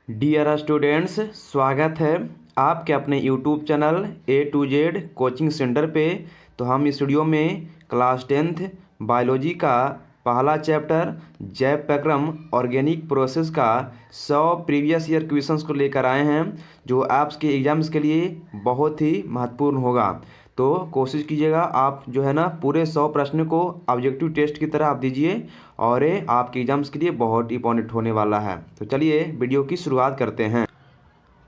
Dear students, स्वागत है आपके अपने YouTube channel A to Z coaching centre पे। तो हम इस वीडियो में क्लास 10th बायोलॉजी का पहला चैप्टर जैव प्रक्रम ऑर्गेनिक प्रोसेस का 100 प्रीवियस ईयर क्वेश्चंस को लेकर आए हैं, जो आपके एग्जाम्स के लिए बहुत ही महत्वपूर्ण होगा। तो कोशिश कीजिएगा आप जो है ना पूरे 100 प्रश्न को ऑब्जेक्टिव टेस्ट की तरह आप दीजिए, और ये आपके एग्जाम्स के लिए बहुत इंपॉर्टेंट होने वाला है। तो चलिए वीडियो की शुरुआत करते हैं।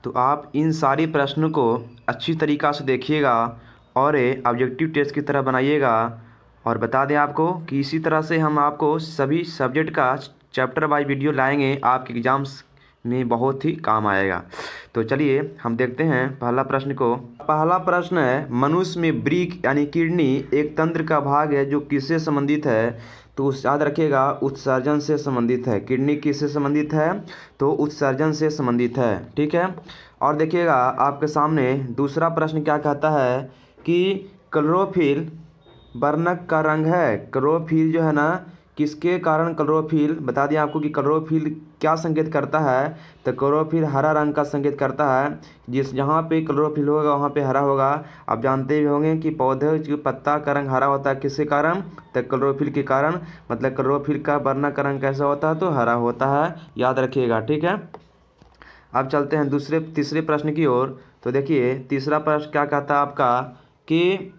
तो आप इन सारे प्रश्नों को अच्छी तरीक़ा से देखिएगा और ये ऑब्जेक्टिव टेस्ट की तरह बनाइएगा। और बता दें आपको कि इसी तरह से हम आपको सभी सब्जेक्ट का चैप्टर बाय वीडियो लाएंगे, आपके एग्ज़ाम्स में बहुत ही काम आएगा। तो चलिए हम देखते हैं पहला प्रश्न को। पहला प्रश्न है, मनुष्य में वृक्क यानी किडनी एक तंत्र का भाग है जो किससे संबंधित है? तो याद रखिएगा उत्सर्जन से संबंधित है। किडनी किससे संबंधित है? तो उत्सर्जन से संबंधित है। ठीक है। और देखिएगा आपके सामने दूसरा प्रश्न क्या कहता है कि क्लोरोफिल वर्णक का रंग है। क्लोरोफिल जो है ना, किसके कारण क्लोरोफिल, बता दें आपको कि क्लोरोफिल क्या संकेत करता है? तो क्लोरोफिल हरा रंग का संकेत करता है। जहाँ पे क्लोरोफिल होगा वहाँ पे हरा होगा। आप जानते भी होंगे कि पौधे के पत्ता का रंग हरा होता है, किसके कारण? तो क्लोरोफिल के कारण। मतलब क्लोरोफिल का वर्णक का रंग कैसा होता है? तो हरा होता है, याद रखिएगा। ठीक है। अब चलते हैं तीसरे प्रश्न की ओर। तो देखिए तीसरा प्रश्न क्या कहता है आपका कि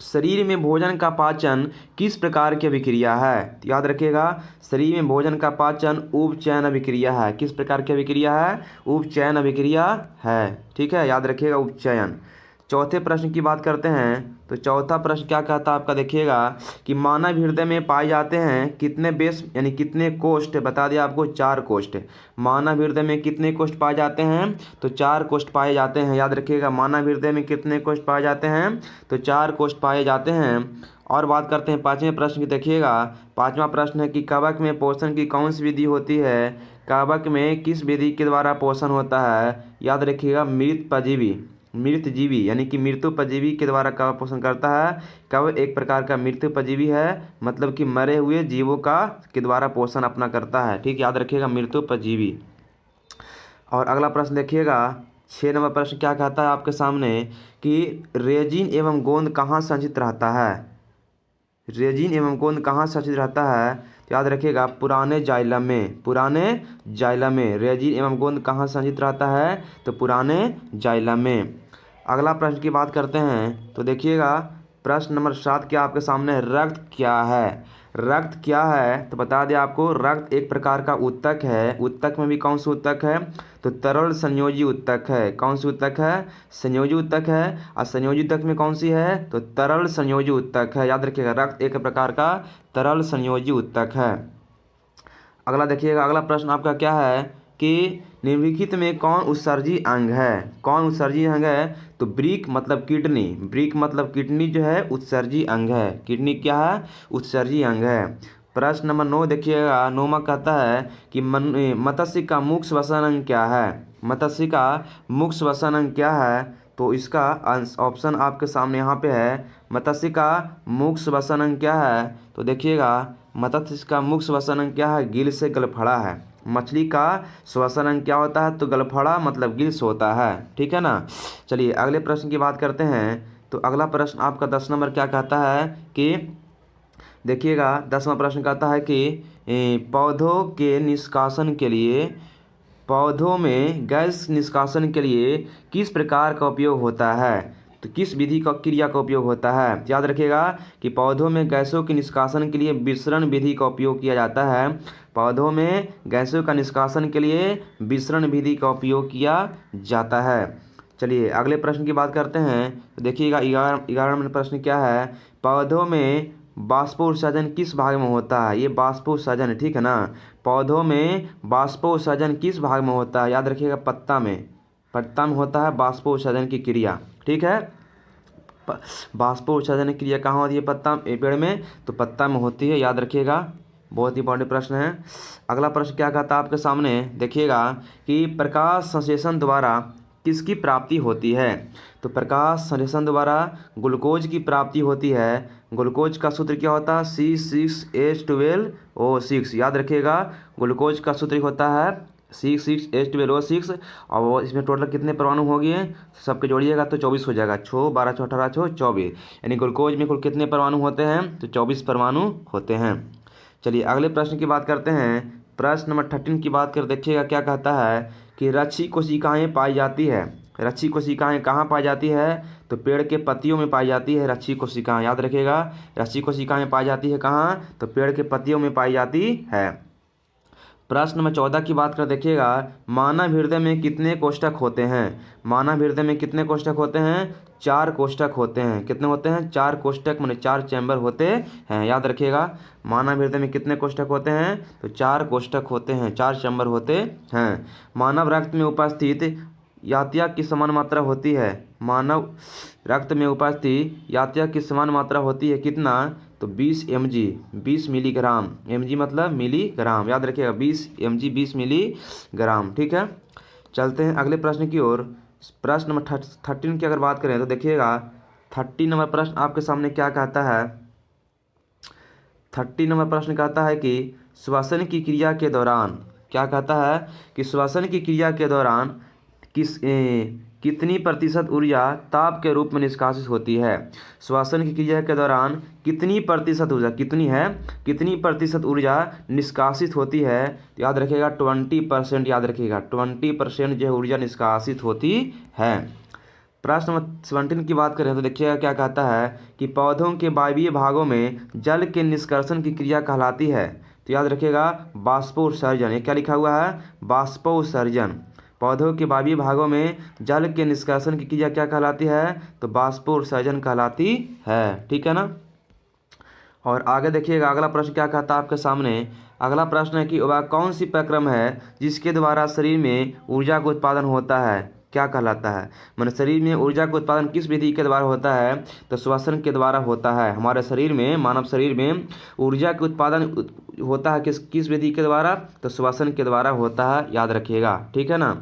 शरीर में भोजन का पाचन किस प्रकार की अभिक्रिया है? तो याद रखिएगा शरीर में भोजन का पाचन उपचयन अभिक्रिया है। किस प्रकार की अभिक्रिया है? उपचयन अभिक्रिया है। ठीक है, याद रखिएगा उपचयन। चौथे प्रश्न की बात करते हैं। तो चौथा प्रश्न क्या कहता है आपका, देखिएगा कि मानव हृदय में पाए जाते हैं कितने बेस यानी कितने कोष्ठ? बता दिया आपको 4 कोष्ठ। मानव हृदय में कितने कोष्ठ पाए जाते हैं? तो 4 कोष्ठ पाए जाते हैं। याद रखिएगा मानव हृदय में कितने कोष्ठ पाए जाते हैं? तो 4 कोष्ठ पाए जाते हैं। और बात करते हैं पाँचवें प्रश्न की। देखिएगा पाँचवा प्रश्न है कि कवक में पोषण की कौन सी विधि होती है? कवक में किस विधि के द्वारा पोषण होता है? याद रखिएगा मृत जीवी यानी कि मृत्युपजीवी के द्वारा कवक पोषण करता है। कवक एक प्रकार का मृत्युपजीवी है, मतलब कि मरे हुए जीवों का के द्वारा पोषण अपना करता है। ठीक, याद रखिएगा मृत्युपजीवी। और अगला प्रश्न देखिएगा 6 नंबर प्रश्न क्या कहता है आपके सामने कि रेजिन एवं गोंद कहाँ संचित रहता है? रेजिन एवं गोंद कहाँ संचित रहता है? तो याद रखिएगा पुराने जाइलम में। रेजिन एवं गोंद कहाँ संचित रहता है? तो पुराने जाइलम में। अगला प्रश्न की बात करते हैं। तो देखिएगा प्रश्न नंबर 7 क्या आपके सामने है, रक्त क्या है? रक्त क्या है? तो बता दें आपको रक्त एक प्रकार का उत्तक है। उत्तक में भी कौन सा उत्तक है? तो तरल संयोजी उत्तक है। कौन सी उत्तक है? संयोजी उत्तक है। और संयोजी उत्तक में कौन सी है? तो तरल संयोजी उत्तक है। याद रखिएगा रक्त एक प्रकार का तरल संयोजी उत्तक है। अगला देखिएगा अगला प्रश्न आपका क्या है कि निम्नलिखित में कौन उत्सर्जी अंग है? कौन उत्सर्जी अंग है? तो वृक्क मतलब किडनी जो है उत्सर्जी अंग है। किडनी क्या है? उत्सर्जी अंग है। प्रश्न नंबर 9 देखिएगा। 9वां कहता है कि मत्स्य का मुख्य श्वसन अंग क्या है? मत्स्य का मुख्य श्वसन अंग क्या है? तो इसका ऑप्शन आपके सामने यहाँ पे है। मत्स्य का मुख्य श्वसन अंग क्या है? तो देखिएगा मत्स्य का मुख्य श्वसन अंग क्या है? गिल से गलफड़ा है। मछली का श्वसन अंग क्या होता है? तो गलफड़ा मतलब गिल्स होता है। ठीक है ना। चलिए अगले प्रश्न की बात करते हैं। तो अगला प्रश्न आपका 10 नंबर क्या कहता है कि देखिएगा 10वां प्रश्न कहता है कि पौधों के निष्कासन के लिए पौधों में गैस निष्कासन के लिए किस प्रकार का उपयोग होता है? तो किस विधि का क्रिया का उपयोग होता है? याद रखिएगा कि पौधों में गैसों के निष्कासन के लिए विसरण विधि का उपयोग किया जाता है। पौधों में गैसों का निष्कासन के लिए विसरण विधि का उपयोग किया जाता है। चलिए अगले प्रश्न की बात करते हैं। तो देखिएगा 11वां नंबर प्रश्न क्या है, पौधों में बाष्पोत्सर्जन किस भाग में होता है? ये बाष्पोत्सर्जन, ठीक है ना। पौधों में बाष्पोत्सर्जन किस भाग में होता है? याद रखिएगा पत्ता में होता है बाष्पोत्सर्जन की क्रिया। ठीक है, बाष्पोत्सर्जन की क्रिया कहाँ होती है? पेड़ में, तो पत्ता में होती है। याद रखिएगा, बहुत इंपॉर्टेंट प्रश्न है। अगला प्रश्न क्या कहता है आपके सामने, देखिएगा कि प्रकाश संश्लेषण द्वारा किसकी प्राप्ति होती है? तो प्रकाश संश्लेषण द्वारा ग्लूकोज की प्राप्ति होती है। ग्लूकोज का सूत्र क्या होता है? C6H12O6। याद रखिएगा ग्लूकोज का सूत्र होता है 6 6 H12O 6 और वो इसमें टोटल कितने परमाणु हो गए, सबके जोड़िएगा तो 24 हो जाएगा। 6 12 6 18 6 24, यानी ग्लूकोज में कुल कितने परमाणु होते हैं, तो 24 परमाणु होते हैं। चलिए अगले प्रश्न की बात करते हैं। प्रश्न नंबर 13 की बात कर देखिएगा क्या कहता है कि रक्षी कोशिकाएं पाई जाती है। रक्षी कोशिकाएं कहाँ पाई जाती है, तो पेड़ के पत्तियों में पाई जाती है रक्षी कोशिकाएं। याद रखिएगा, रक्षी कोशिकाएं पाई जाती है कहाँ, तो पेड़ के पत्तियों में पाई जाती है। प्रश्न नंबर 14 की बात कर देखिएगा, मानव हृदय में कितने कोष्ठक होते हैं। मानव हृदय में कितने कोष्ठक होते हैं, 4 कोष्ठक होते हैं। कितने होते हैं, 4 कोष्ठक, माने 4 चैम्बर होते हैं। याद रखिएगा, मानव हृदय में कितने कोष्ठक होते हैं, तो 4 कोष्ठक होते हैं, 4 चैम्बर होते हैं। मानव रक्त में उपस्थित यात्रा की समान मात्रा होती है। मानव रक्त में उपस्थित यात्रा की समान मात्रा होती है कितना, तो 20 mg, 20 मिलीग्राम। mg मतलब मिलीग्राम, याद रखिएगा 20 mg 20 मिलीग्राम। ठीक है, चलते हैं अगले प्रश्न की ओर। प्रश्न नंबर 13 की अगर बात करें तो देखिएगा 30 नंबर प्रश्न आपके सामने क्या कहता है। 30 नंबर प्रश्न कहता है कि श्वसन की क्रिया के दौरान, क्या कहता है कि श्वसन की क्रिया के दौरान कितनी प्रतिशत ऊर्जा ताप के रूप में निष्कासित होती है। श्वसन की क्रिया के दौरान कितनी प्रतिशत ऊर्जा, कितनी प्रतिशत ऊर्जा निष्कासित होती है, याद रखिएगा 20%। याद रखिएगा 20% जो ऊर्जा निष्कासित होती है। प्रश्न नंबर 17 की बात करें तो देखिएगा क्या कहता है कि पौधों के वायवीय भागों में जल के निष्कर्षण की क्रिया कहलाती है। तो याद रखिएगा बाष्पोत्सर्जन। ये क्या लिखा हुआ है, बाष्पोत्सर्जन। पौधों के वायवीय भागों में जल के निष्कासन की क्रिया क्या कहलाती है, तो बाष्पोत्सर्जन कहलाती है। ठीक है ना। और आगे देखिएगा अगला प्रश्न क्या कहता है आपके सामने। अगला प्रश्न है कि वह कौन सी प्रक्रम है जिसके द्वारा शरीर में ऊर्जा का उत्पादन होता है, क्या कहलाता है। माने शरीर में ऊर्जा का उत्पादन किस विधि के द्वारा होता है, तो श्वसन के द्वारा होता है। हमारे शरीर में, मानव शरीर में ऊर्जा का उत्पादन होता है किस विधि के द्वारा, तो श्वसन के द्वारा होता है। याद रखिएगा, ठीक है ना।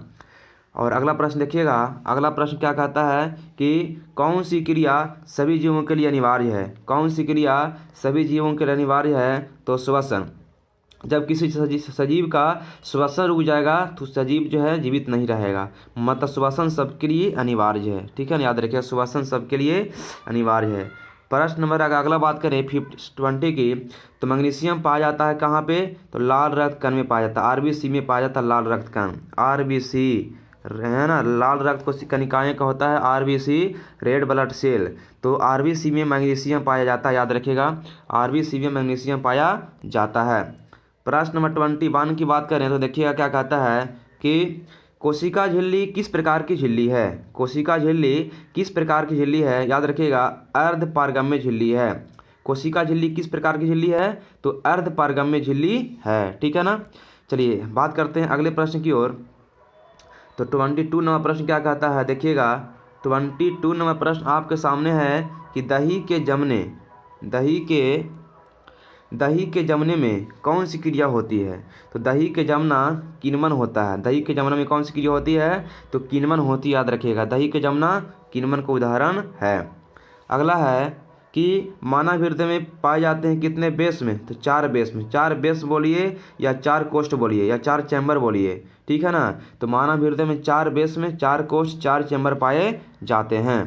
और अगला प्रश्न देखिएगा, अगला प्रश्न क्या कहता है कि कौन सी क्रिया सभी जीवों के लिए अनिवार्य है। कौन सी क्रिया सभी जीवों के लिए अनिवार्य है, तो श्वसन। जब किसी सजीव का श्वसन रुक जाएगा तो सजीव जो है जीवित नहीं रहेगा। मतलब श्वसन सबके लिए अनिवार्य है। ठीक है ना, याद रखिए श्वसन सबके लिए अनिवार्य है। प्रश्न नंबर अगला बात करें 20 की, तो मैग्नीशियम पाया जाता है कहाँ पे, तो लाल रक्त कण में पाया जाता है। आरबीसी में पाया जाता है लाल रक्त कण, आरबीसी है ना। लाल रक्त को कणिकाएं का होता है आरबीसी, रेड ब्लड सेल। तो आरबीसी में मैग्नीशियम पाया जाता है। याद रखिएगा आरबीसी में मैग्नीशियम पाया जाता है। प्रश्न नंबर 21 की बात करें तो देखिएगा क्या कहता है कि कोशिका झिल्ली किस प्रकार की झिल्ली है। कोशिका झिल्ली किस प्रकार की झिल्ली है, याद रखिएगा अर्धपारगम्य झिल्ली है। कोशिका झिल्ली किस प्रकार की झिल्ली है, तो अर्धपारगम्य झिल्ली है। ठीक है ना। चलिए बात करते हैं अगले प्रश्न की ओर। तो 22 नंबर प्रश्न क्या कहता है, देखिएगा 22 नंबर प्रश्न आपके सामने है कि दही के जमने में कौन सी क्रिया होती है। तो दही के जमना किण्वन होता है। दही के जमना में कौन सी क्रिया होती है, तो किण्वन होती है। याद रखिएगा दही के जमना किण्वन का उदाहरण है। अगला है कि मानव हृदय में पाए जाते हैं कितने बेस में, तो 4 बेस में। 4 बेस बोलिए या 4 कोष्ठ बोलिए या 4 चैम्बर बोलिए। ठीक है ना। तो मानव हृदय में 4 बेस में 4 कोष्ठ 4 चैम्बर पाए जाते हैं।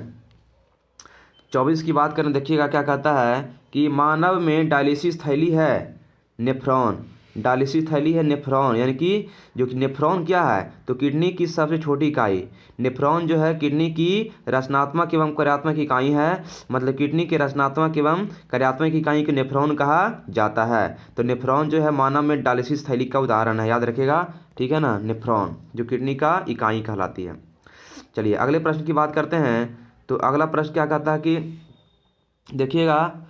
24 की बात करें देखिएगा क्या कहता है कि मानव में डायलिसिस थैली है नेफ्रॉन। डायलिसिस थैली है नेफ्रॉन, यानी कि जो कि नेफ्रॉन क्या है, तो किडनी की सबसे छोटी इकाई। नेफ्रॉन जो है किडनी की रचनात्मक एवं कार्यात्मक इकाई है। मतलब किडनी के रचनात्मक एवं कार्यात्मक इकाई को नेफ्रॉन कहा जाता है। तो नेफ्रॉन जो है मानव में डायलिसिस थैली का उदाहरण है। याद रखिएगा, ठीक है ना, नेफ्रॉन जो किडनी का इकाई कहलाती है। चलिए अगले प्रश्न की बात करते हैं। तो अगला प्रश्न क्या कहता है कि देखिएगा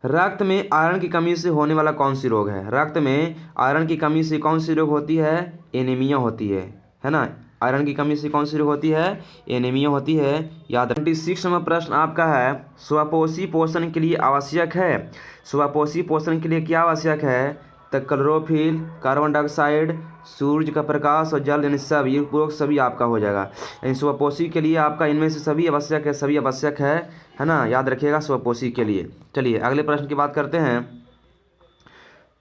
रक्त में आयरन की कमी से होने वाला कौन सी रोग है। रक्त में आयरन की कमी से कौन सी रोग होती है, एनीमिया होती है ना। आयरन की कमी से कौन सी रोग होती है, एनीमिया होती है। याद 26 नंबर प्रश्न आपका है स्वपोषी पोषण के लिए आवश्यक है। स्वपोषी पोषण के लिए क्या आवश्यक है, तो क्लोरोफिल, कार्बन डाइऑक्साइड, सूर्य का प्रकाश और जल, यानी सब ये उपरोक्त सभी आपका हो जाएगा। यानी स्वपोषी के लिए आपका इनमें से सभी आवश्यक है, सभी आवश्यक है ना। याद रखिएगा स्वपोषी के लिए। चलिए अगले प्रश्न की बात करते हैं।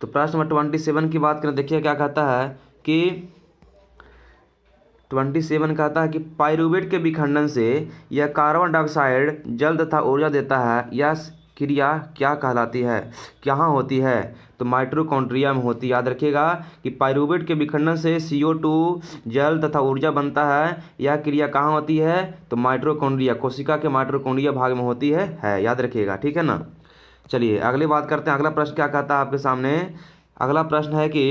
तो प्रश्न नंबर 27 की बात करें देखिए क्या कहता है कि 27 कहता है कि पाइरूवेट के विखंडन से यह कार्बन डाइऑक्साइड जल तथा ऊर्जा देता है। यह क्रिया क्या कहलाती है, कहाँ होती है? तो माइटोकॉन्ड्रिया में होती है। याद रखिएगा कि पाइरूवेट के विखंडन से CO2 जल तथा ऊर्जा बनता है। यह क्रिया कहाँ होती है? तो माइटोकॉन्ड्रिया, कोशिका के माइटोकॉन्ड्रिया भाग में होती है। याद रखिएगा, ठीक है ना। चलिए अगली बात करते हैं। अगला प्रश्न क्या कहता है आपके सामने? अगला प्रश्न है कि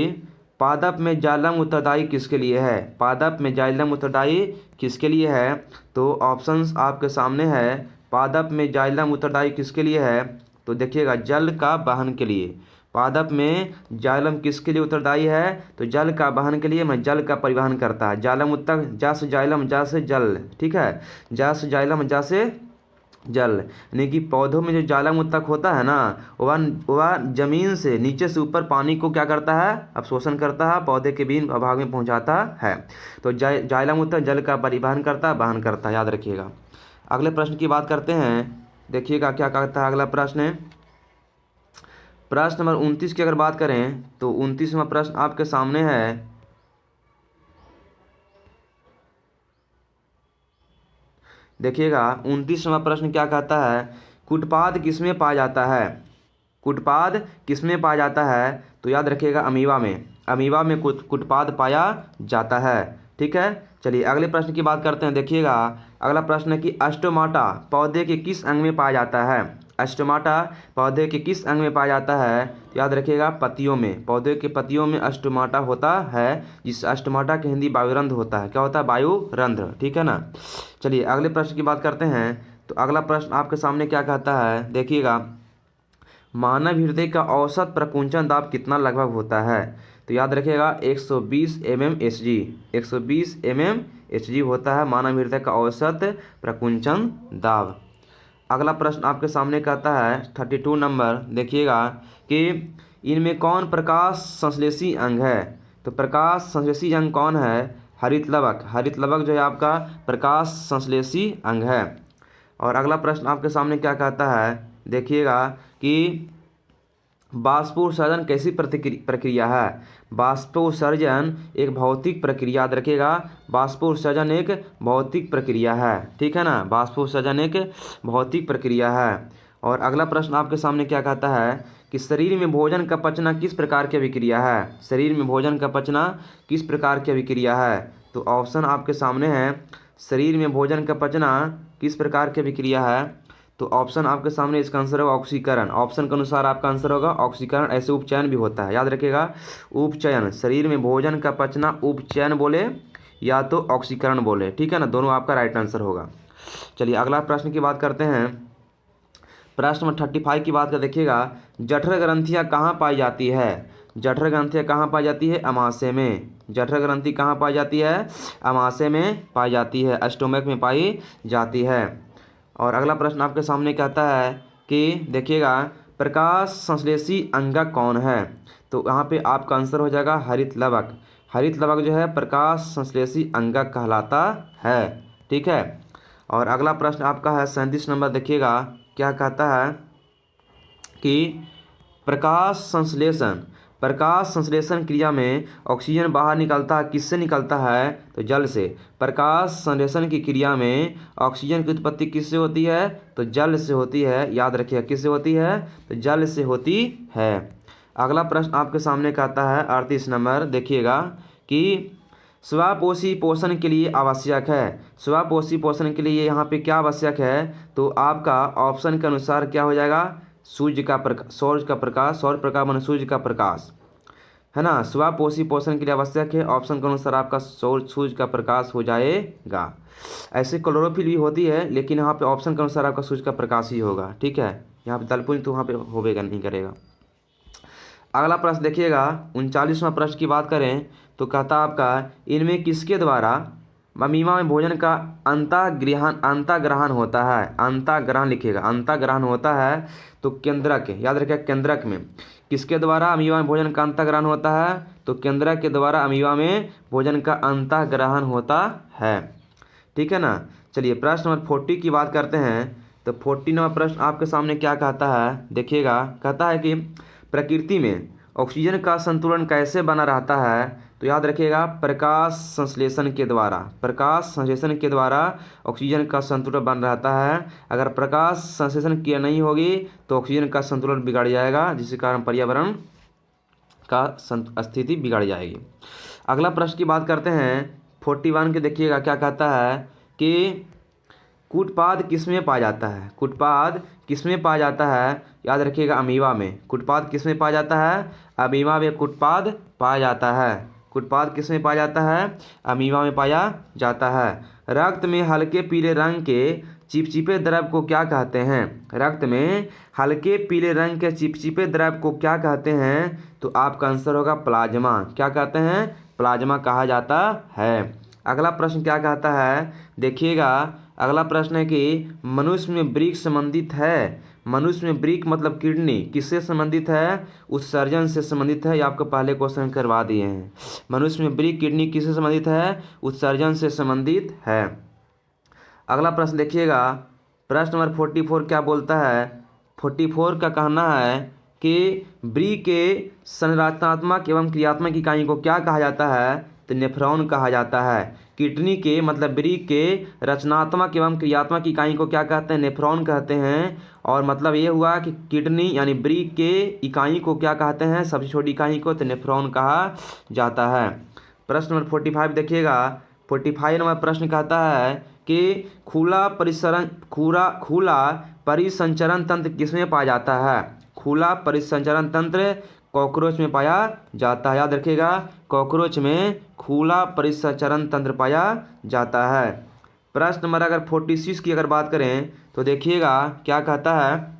पादप में जाइलम उत्तरदायी किसके लिए है? पादप में जाइलम उत्तरदायी किसके लिए है? तो ऑप्शंस आपके सामने है। पादप में जाइलम उत्तरदायी किसके लिए है? तो देखिएगा, जल का वहन के लिए। पादप में जाइलम किसके लिए उत्तरदायी है? तो जल का वहन के लिए, मैं जल का परिवहन करता है। जाइलम उत्तर, जा से जाइलम, जा से जल, ठीक है। जा से जाइलम, जा से जल, यानी कि पौधों में जो जाइलम उत्तक होता है ना, वह जमीन से नीचे से ऊपर पानी को क्या करता है? अवशोषण करता है, पौधे के विभिन्न भाग में पहुंचाता है। तो जाइलम उत्तक जल का परिवहन करता है, वहन करता है। याद रखिएगा। अगले प्रश्न की बात करते हैं। देखिएगा क्या कहता है अगला प्रश्न। प्रश्न नंबर 29 की अगर बात करें तो 29वां प्रश्न आपके सामने है। देखिएगा 29वां प्रश्न क्या कहता है? कुटपाद किसमें पाया जाता है? कुटपाद किसमें पाया जाता है? तो याद रखिएगा, अमीबा में। अमीबा में कुटपाद पाया जाता है, ठीक है। चलिए अगले प्रश्न की बात करते हैं। देखिएगा अगला प्रश्न है कि अस्टोमाटा पौधे के किस अंग में पाया जाता है? अस्टोमाटा पौधे के किस अंग में पाया जाता है? तो याद रखिएगा, पत्तियों में। पौधे के पत्तियों में अस्टोमाटा होता है, जिस अस्टोमाटा के हिंदी वायुरंध्र होता है। क्या होता है? वायुरंध्र, ठीक है ना। चलिए अगले प्रश्न की बात करते हैं। तो अगला प्रश्न आपके सामने क्या कहता है? देखिएगा, मानव हृदय का औसत प्रकुंचन दाब कितना लगभग होता है? तो याद रखिएगा 120 mmHg। 120 mmHg होता है मानव हृदय का औसत प्रकुंचन दाब। अगला प्रश्न आपके सामने कहता है 32 नंबर। देखिएगा कि इनमें कौन प्रकाश संश्लेषी अंग है? तो प्रकाश संश्लेषी अंग कौन है? हरित लवक। हरित लवक जो है आपका प्रकाश संश्लेषी अंग है। और अगला प्रश्न आपके सामने क्या कहता है? देखिएगा कि बाष्पोत्सर्जन कैसी प्रक्रिया है? बाष्पोत्सर्जन एक भौतिक प्रक्रिया। याद रखिएगा, बाष्पोत्सर्जन एक भौतिक प्रक्रिया है, ठीक है ना। बाष्पोत्सर्जन एक भौतिक प्रक्रिया है। और अगला प्रश्न आपके सामने क्या कहता है कि शरीर में भोजन का पचना किस प्रकार की अभिक्रिया है? शरीर में भोजन का पचना किस प्रकार की अभिक्रिया है? तो ऑप्शन आपके सामने है। शरीर में भोजन का पचना किस प्रकार की अभिक्रिया है? तो ऑप्शन आपके सामने, इसका आंसर होगा ऑक्सीकरण। ऑप्शन के अनुसार आपका आंसर होगा ऑक्सीकरण। ऐसे उपचयन भी होता है, याद रखिएगा, उपचयन। शरीर में भोजन का पचना उपचयन बोले या तो ऑक्सीकरण बोले, ठीक है ना। दोनों आपका राइट आंसर होगा। चलिए अगला प्रश्न की बात करते हैं। प्रश्न नंबर 35 की बात कर देखिएगा, जठर ग्रंथियाँ कहाँ पाई जाती है? जठर ग्रंथियाँ कहाँ पाई जाती है? अमाशय में। जठर ग्रंथि कहाँ पाई जाती है? अमाशय में पाई जाती है, स्टोमक में पाई जाती है। और अगला प्रश्न आपके सामने कहता है कि देखिएगा, प्रकाश संश्लेषी अंगक कौन है? तो यहाँ पे आपका आंसर हो जाएगा हरित लवक। हरित लवक जो है प्रकाश संश्लेषी अंगक कहलाता है, ठीक है। और अगला प्रश्न आपका है 37 नंबर। देखिएगा क्या कहता है कि प्रकाश संश्लेषण क्रिया में ऑक्सीजन बाहर निकलता है, किससे निकलता है? तो जल से। प्रकाश संश्लेषण की क्रिया में ऑक्सीजन की उत्पत्ति किससे होती है? तो जल से होती है। याद रखिए, किससे होती है? तो जल से होती है। अगला प्रश्न आपके सामने कहता है 38 नंबर। देखिएगा कि स्वपोषी पोषण के लिए आवश्यक है। स्वपोषी पोषण के लिए यहाँ पे क्या आवश्यक है? तो आपका ऑप्शन के अनुसार क्या हो जाएगा? सूर्य का प्रकाश। सौर प्रकाश माने सूर्य का प्रकाश, है ना। स्वपोषी पोषण के लिए आवश्यक है। ऑप्शन के अनुसार आपका सूर्य का प्रकाश हो जाएगा। ऐसे क्लोरोफिल भी होती है, लेकिन यहाँ पे ऑप्शन के अनुसार आपका सूर्य का प्रकाश ही होगा, ठीक है। यहाँ पे दलपुंज तो वहाँ पे होगा नहीं करेगा। अगला प्रश्न देखिएगा 39वां प्रश्न की बात करें तो कहता आपका, इनमें किसके द्वारा अमीबा में भोजन का अंतःग्रहण होता है? अंतःग्रहण लिखिएगा, अंतःग्रहण होता है। तो केंद्रक, याद रखिए, केंद्रक में किसके द्वारा अमीबा में भोजन का अंतःग्रहण होता है? तो केंद्रक के द्वारा अमीबा में भोजन का अंतःग्रहण होता है, ठीक है ना। चलिए प्रश्न नंबर 40 की बात करते हैं। तो 40 नंबर प्रश्न आपके सामने क्या कहता है? देखिएगा, कहता है कि प्रकृति में ऑक्सीजन का संतुलन कैसे बना रहता है? तो याद रखिएगा प्रकाश संश्लेषण के द्वारा, प्रकाश संश्लेषण के द्वारा ऑक्सीजन का संतुलन बन रहता है। अगर प्रकाश संश्लेषण क्रिया नहीं होगी तो ऑक्सीजन का संतुलन बिगड़ जाएगा, जिसके कारण पर्यावरण का स्थिति बिगड़ जाएगी। अगला प्रश्न की बात करते हैं 41 के। देखिएगा क्या कहता है कि कूटपाद किसमें पाया जाता है। कूटपाद किसमें पाया जाता है, याद रखिएगा अमीबा में। कूटपाद किसमें पाया जाता है, अमीबा में कूटपाद पाया जाता है। कूटपाद किसमें पाया जाता है, अमीबा में पाया जाता है। रक्त में हल्के पीले रंग के चिपचिपे द्रव को क्या कहते हैं। रक्त में हल्के पीले रंग के चिपचिपे द्रव को क्या कहते हैं, तो आपका आंसर होगा प्लाज्मा। क्या कहते हैं, प्लाज्मा कहा जाता है। अगला प्रश्न क्या कहता है, देखिएगा अगला प्रश्न है कि मनुष्य में वृक्क संबंधित है। मनुष्य में वृक्क मतलब किडनी किससे संबंधित है, उत्सर्जन से संबंधित है। ये आपको पहले क्वेश्चन करवा दिए हैं। मनुष्य में वृक्क किडनी किससे संबंधित है, उत्सर्जन से संबंधित है। अगला प्रश्न देखिएगा, प्रश्न नंबर 44 क्या बोलता है। 44 का कहना है कि वृक्क के संरचनात्मक एवं क्रियात्मक इकाई को क्या कहा जाता है, तो नेफ्रॉन कहा जाता है। किडनी के मतलब वृक्क के रचनात्मक एवं क्रियात्मक इकाई को क्या कहते हैं, नेफ्रॉन कहते हैं। और मतलब ये हुआ कि किडनी यानी वृक्क के इकाई को क्या कहते हैं, सबसे छोटी इकाई को, तो नेफ्रॉन कहा जाता है। प्रश्न नंबर 45 देखिएगा। 45 नंबर प्रश्न कहता है कि खुला परिसंचरण तंत्र किसमें पाया जाता है। खुला परिसंचरण तंत्र कॉकरोच में पाया जाता है। याद रखिएगा कॉकरोच में खुला परिसंचरण तंत्र पाया जाता है। प्रश्न नंबर अगर 46 की अगर बात करें तो देखिएगा क्या कहता है,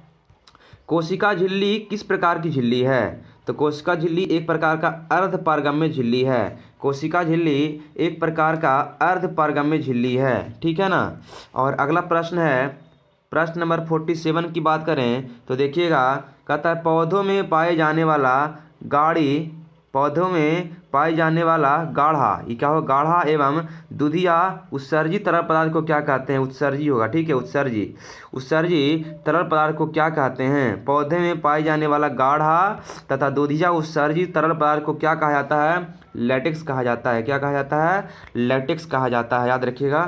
कोशिका झिल्ली किस प्रकार की झिल्ली है। तो कोशिका झिल्ली एक प्रकार का अर्धपारगम्य झिल्ली है। कोशिका झिल्ली एक प्रकार का अर्धपारगम्य झिल्ली है, ठीक है ना। और अगला प्रश्न है, प्रश्न नंबर 47 की बात करें तो देखिएगा कहता है पौधों में पाए जाने वाला गाढ़ा, ये क्या हो, गाढ़ा एवं दुधिया उत्सर्जी तरल पदार्थ को क्या कहते हैं, उत्सर्जी होगा, ठीक है। उत्सर्जी तरल पदार्थ को क्या कहते हैं। पौधे में पाए जाने वाला गाढ़ा तथा दुधिया उत्सर्जी तरल पदार्थ को क्या कहा जाता है, लैटेक्स कहा जाता है। क्या कहा जाता है, लैटेक्स कहा जाता है, याद रखिएगा।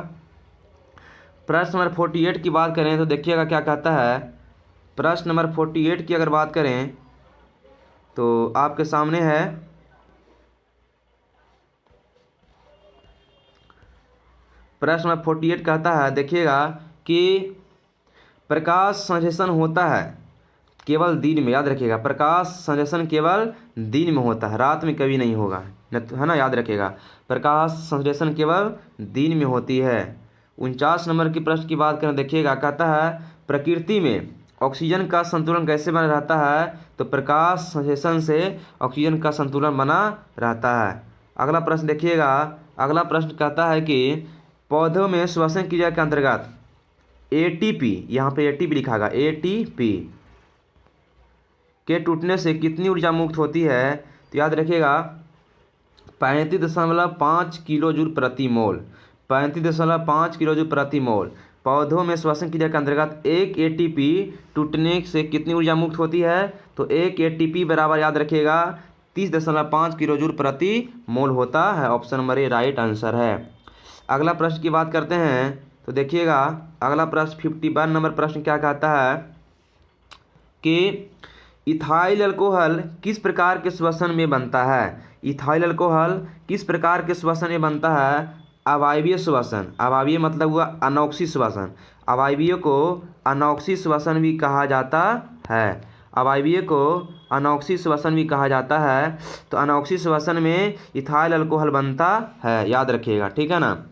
प्रश्न नंबर 48 की बात करें तो देखिएगा क्या कहता है। प्रश्न नंबर 48 की अगर बात करें तो आपके सामने है, प्रश्न नंबर 48 कहता है देखिएगा कि प्रकाश संश्लेषण होता है केवल दिन में। याद रखिएगा प्रकाश संश्लेषण केवल दिन में होता है, रात में कभी नहीं होगा, है ना। याद रखिएगा प्रकाश संश्लेषण केवल दिन में होती है। 49 नंबर की प्रश्न की बात करें देखिएगा कहता है प्रकृति में ऑक्सीजन का संतुलन कैसे बना रहता है, तो प्रकाश संश्लेषण से ऑक्सीजन का संतुलन बना रहता है। अगला प्रश्न देखिएगा, अगला प्रश्न कहता है कि पौधों में श्वसन क्रिया के अंतर्गत एटीपी, यहाँ पे एटीपी लिखा गया, एटीपी के टूटने से कितनी ऊर्जा मुक्त होती है, तो याद रखिएगा 35.5 किलो जूल प्रति मोल। 35.5 किलो जूल प्रति मोल। पौधों में श्वसन क्रिया के अंतर्गत एक एटीपी टूटने से कितनी ऊर्जा मुक्त होती है, तो एक एटीपी बराबर याद रखिएगा 30.5 किलो जूल प्रति मोल होता है। Option number A right answer है। अगला प्रश्न की बात करते हैं तो देखिएगा अगला प्रश्न 51 नंबर प्रश्न क्या कहता है कि इथाइल अल्कोहल किस प्रकार के श्वसन में बनता है। इथाइल अल्कोहल किस प्रकार के श्वसन में बनता है, अवायवीय श्वसन। अवायवीय मतलब हुआ अनॉक्सी श्वसन। अवायवीय को अनॉक्सी श्वसन भी कहा जाता है। अवायवीय को अनॉक्सी श्वसन भी कहा जाता है। तो अनॉक्सी श्वसन में इथाइल अल्कोहल बनता है, याद रखिएगा, ठीक है ना।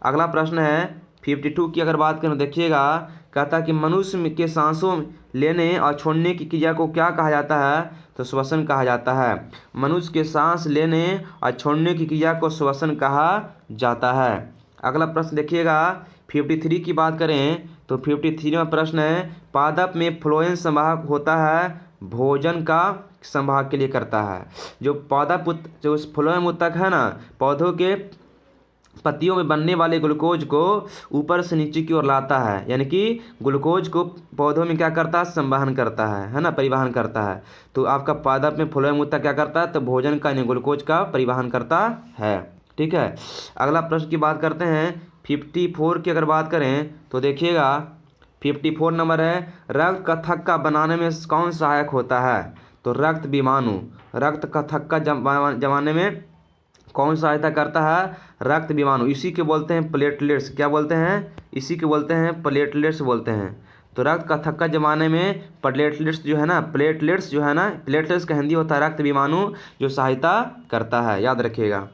अगला प्रश्न है 52 की अगर बात करें देखिएगा कहता है कि मनुष्य के सांसों लेने और छोड़ने की क्रिया को क्या कहा जाता है, तो श्वसन कहा जाता है। मनुष्य के सांस लेने और छोड़ने की क्रिया को श्वसन कहा जाता है। अगला प्रश्न देखिएगा 53 की बात करें तो 53 में प्रश्न है पादप में फ्लोएम संवाहक होता है, भोजन का संवाहक के लिए करता है। जो पादप जो फ्लोएम ऊतक है ना, पौधों के पत्तियों में बनने वाले ग्लूकोज को ऊपर से नीचे की ओर लाता है, यानी कि ग्लूकोज को पौधों में क्या करता है, संवहन करता है ना, परिवहन करता है। तो आपका पादप में फ्लोएम मूत्र क्या करता है, तो भोजन का यानी ग्लूकोज का परिवहन करता है। ठीक है, अगला प्रश्न की बात करते हैं 54 की। अगर बात करें तो देखिएगा 54 नंबर है, रक्त का थक्का बनाने में कौन सहायक होता है, तो रक्त विमाणु। रक्त का थक्का जमाने में कौन सहायता करता है, रक्त विमाणु। इसी के बोलते हैं प्लेटलेट्स। क्या बोलते हैं, इसी के बोलते हैं प्लेटलेट्स बोलते हैं। तो रक्त का थक्का जमाने में प्लेटलेट्स जो है ना, प्लेटलेट्स जो है ना, प्लेटलेट्स का हिंदी होता है रक्त विमाणु, जो सहायता करता है, याद रखिएगा।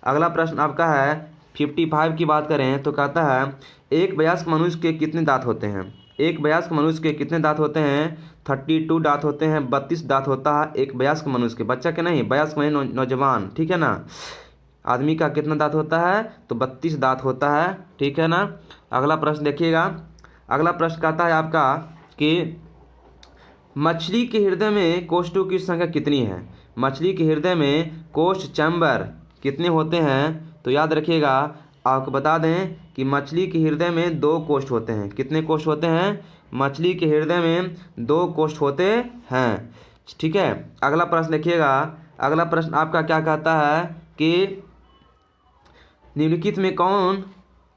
अगला प्रश्न आपका है 55 की बात करें तो कहता है एक वयस्क मनुष्य के कितने दांत होते हैं। एक वयस्क मनुष्य के कितने दांत होते हैं, 32 दांत होते हैं, 32 दांत होता है एक वयस्क मनुष्य के, बच्चा के नहीं, वयस्क में नौजवान, ठीक है ना। आदमी का कितना दांत होता है, तो 32 दांत होता है, ठीक है ना। अगला प्रश्न देखिएगा, अगला प्रश्न कहता है आपका कि मछली के हृदय में कोष्ठों की संख्या कितनी है। मछली के हृदय में कोष्ठ चैम्बर कितने होते हैं, तो याद रखिएगा, आपको बता दें कि मछली के हृदय में 2 कोष्ठ होते हैं। कितने कोष्ठ होते हैं, मछली के हृदय में 2 कोष्ठ होते हैं, ठीक है। अगला प्रश्न देखिएगा, अगला प्रश्न आपका क्या कहता है कि निम्नलिखित में कौन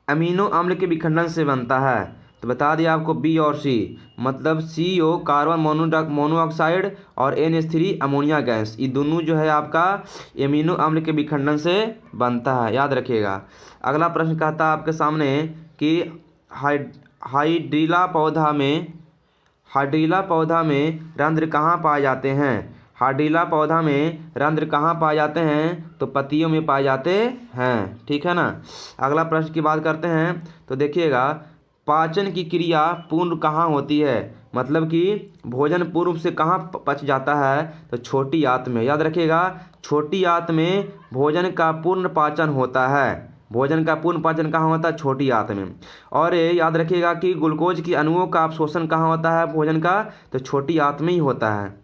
अमीनो अम्ल के विखंडन से बनता है, तो बता दिया आपको बी और सी, मतलब CO कार्बन मोनोऑक्साइड और NH3 अमोनिया गैस, ये दोनों जो है आपका अमीनो अम्ल के विखंडन से बनता है, याद रखिएगा। अगला प्रश्न कहता है आपके सामने कि हाइड्रीला पौधा में रंध्र कहाँ पाए जाते हैं। हाइड्रीला पौधा में रंध्र कहाँ पाए जाते हैं, तो पत्तियों में पाए जाते हैं, ठीक है ना। अगला प्रश्न की बात करते हैं तो देखिएगा पाचन की क्रिया पूर्ण कहाँ होती है, मतलब कि भोजन पूर्व से कहाँ पच जाता है, तो छोटी आंत में, याद रखिएगा। छोटी आंत में भोजन का पूर्ण पाचन होता है। भोजन का पूर्ण पाचन कहाँ होता है, छोटी आंत में। और ये याद रखिएगा कि ग्लूकोज की अणुओं का अवशोषण कहाँ होता है भोजन का, तो छोटी आंत में ही होता है,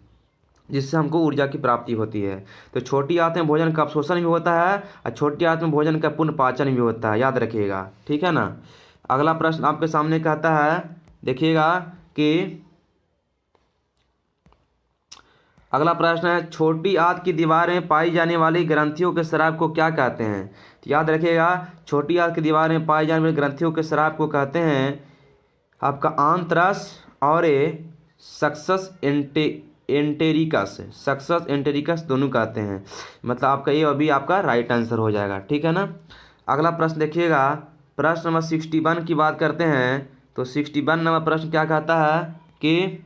जिससे हमको ऊर्जा की प्राप्ति होती है। तो छोटी आंत में भोजन का अवशोषण भी होता है और छोटी आंत में भोजन का पूर्ण पाचन भी होता है, याद रखिएगा, ठीक है ना। अगला प्रश्न आपके सामने कहता है, देखिएगा कि अगला प्रश्न है छोटी आंत की दीवार में पाई जाने वाली ग्रंथियों के स्राव को क्या कहते हैं। तो याद रखिएगा, छोटी आंत की दीवार में पाई जाने वाली ग्रंथियों के स्राव को कहते हैं आपका आंत्रस और सक्सस एंटेरिकस। सक्सस एंटेरिकस दोनों कहते हैं, मतलब आपका ये अभी आपका राइट आंसर हो जाएगा, ठीक है ना। अगला प्रश्न देखिएगा, प्रश्न नंबर 61 की बात करते हैं तो 61 नंबर प्रश्न क्या कहता है कि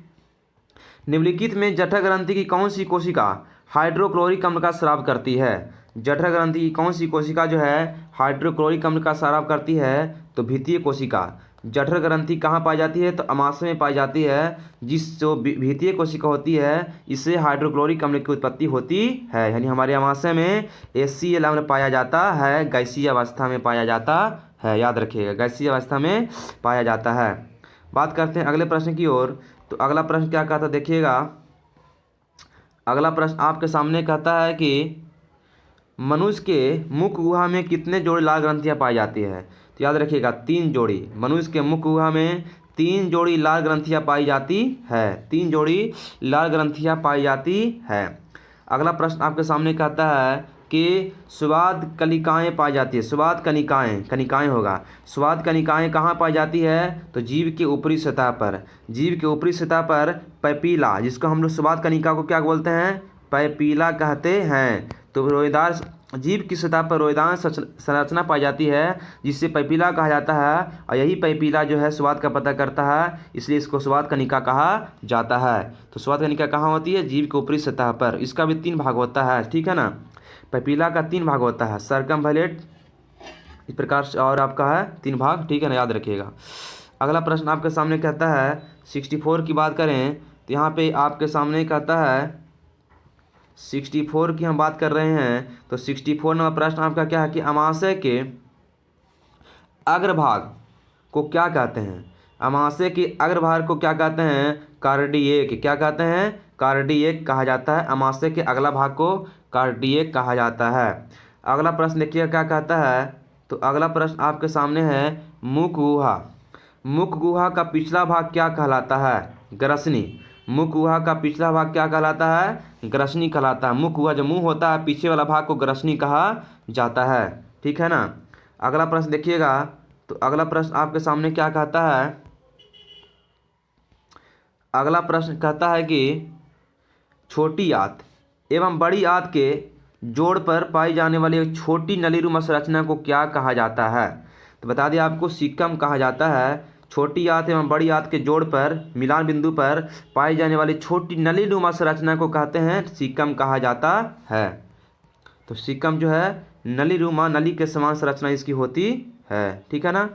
निम्नलिखित में जठर ग्रंथि की कौन सी कोशिका हाइड्रोक्लोरिक अम्ल का स्राव करती है। जठर ग्रंथि की कौन सी कोशिका जो है हाइड्रोक्लोरिक अम्ल का स्राव करती है, तो भित्तीय कोशिका। जठर ग्रंथि कहाँ पाई जाती है, तो अमाशय में पाई जाती है। जिस जो भित्तीय कोशिका होती है इससे हाइड्रोक्लोरिक अम्ल की उत्पत्ति होती है, यानी हमारे अमाशय में HCl अम्ल पाया जाता है, गैसीय अवस्था में पाया जाता है, याद रखिएगा, गैसीय अवस्था में पाया जाता है। बात करते हैं अगले प्रश्न की ओर, तो अगला प्रश्न क्या कहता है देखिएगा, अगला प्रश्न आपके सामने कहता है कि मनुष्य के मुख गुहा में कितने जोड़ी लाल ग्रंथियां पाई जाती है। तो याद रखिएगा 3 जोड़ी। मनुष्य के मुख गुहा में 3 जोड़ी लाल ग्रंथियां पाई जाती है, 3 जोड़ी लाल ग्रंथियां पाई जाती है। अगला प्रश्न आपके सामने कहता है कि स्वाद कनिकाएँ पाई जाती है। स्वाद कनिकाएँ होगा। स्वाद कनिकाएँ कहाँ पाई जाती है, तो जीव के ऊपरी सतह पर। जीव के ऊपरी सतह पर पैपीला, जिसको हम लोग स्वाद कनिका को क्या बोलते हैं, पैपीला कहते हैं। तो रोएदार जीव की सतह पर रोएदार संरचना पाई जाती है, जिससे पैपीला कहा जाता है, और यही पैपीला जो है स्वाद का पता करता है, इसलिए इसको स्वाद कनिका कहा जाता है। तो स्वाद कनिका कहाँ होती है, जीव के ऊपरी सतह पर। इसका भी 3 भाग होता है, ठीक है ना। पैपीला का 3 भाग होता है, सर्कमवैलेट इस प्रकार से, और आपका है 3 भाग, ठीक है ना, याद रखिएगा। अगला प्रश्न आपके सामने कहता है 64 की बात करें तो यहाँ पे आपके सामने कहता है 64 की हम बात कर रहे हैं, तो 64 नंबर प्रश्न आपका क्या है कि अमाशय के अग्रभाग को क्या कहते हैं। अमाशय के अग्रभाग को क्या कहते हैं, कार्डिएक। क्या कहते हैं, कार्डिएक कहा जाता है। अमाशय के अगला भाग को कार्डिएक कहा जाता है। अगला प्रश्न देखिए क्या कहता है तो अगला प्रश्न आपके सामने है मुख गुहा। मुख गुहा का पिछला भाग क्या कहलाता है? ग्रसनी। मुख गुहा का पिछला भाग क्या कहलाता है? ग्रसनी कहलाता है। मुख गुहा जो मुंह होता है पीछे वाला भाग को ग्रसनी कहा जाता है। ठीक है ना। अगला प्रश्न देखिएगा, तो अगला प्रश्न आपके सामने क्या कहता है? अगला प्रश्न कहता है कि छोटी आंत एवं बड़ी आंत के जोड़ पर पाई जाने वाली एक छोटी नलीनुमा संरचना को क्या कहा जाता है? तो बता दिया आपको, सीकम कहा जाता है। छोटी आंत एवं बड़ी आंत के जोड़ पर मिलान बिंदु पर पाई जाने वाली छोटी नलीनुमा संरचना को कहते हैं सीकम कहा जाता है। तो सीकम जो है नलीनुमा, नली के समान संरचना इसकी होती है। ठीक है ना।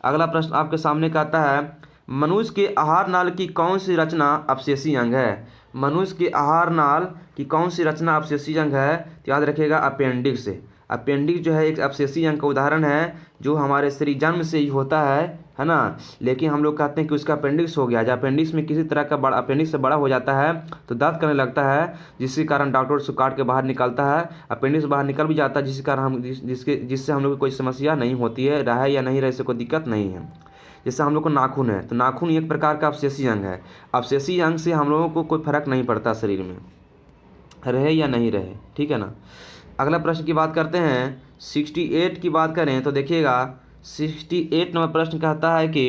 अगला प्रश्न आपके सामने कहता है मनुष्य के आहार नाल की कौन सी रचना अपशेषी अंग है? मनुष्य के आहार नाल की कौन सी रचना अपशेषी अंग है? तो याद रखिएगा अपेंडिक्स से। अपेंडिक्स जो है एक अपशेषी अंग का उदाहरण है जो हमारे शरीर जन्म से ही होता है ना। लेकिन हम लोग कहते हैं कि उसका अपेंडिक्स हो गया। जब अपेंडिक्स में किसी तरह का बड़ा अपेंडिक्स से बड़ा हो जाता है तो दर्द करने लगता है, जिसके कारण डॉक्टर उसको काट के बाहर निकालता है। अपेंडिक्स बाहर निकल भी जाता है जिसके कारण जिससे हम लोग को कोई समस्या नहीं होती है, रहे या नहीं रहे से कोई दिक्कत नहीं है। जैसे हम लोग को नाखून है, तो नाखून एक प्रकार का अपशेषी अंग है। अपशेषी अंग से हम लोगों को कोई फर्क नहीं पड़ता शरीर में, रहे या नहीं रहे। ठीक है ना। अगला प्रश्न की बात करते हैं 68 की बात करें तो देखिएगा 68 नंबर प्रश्न कहता है कि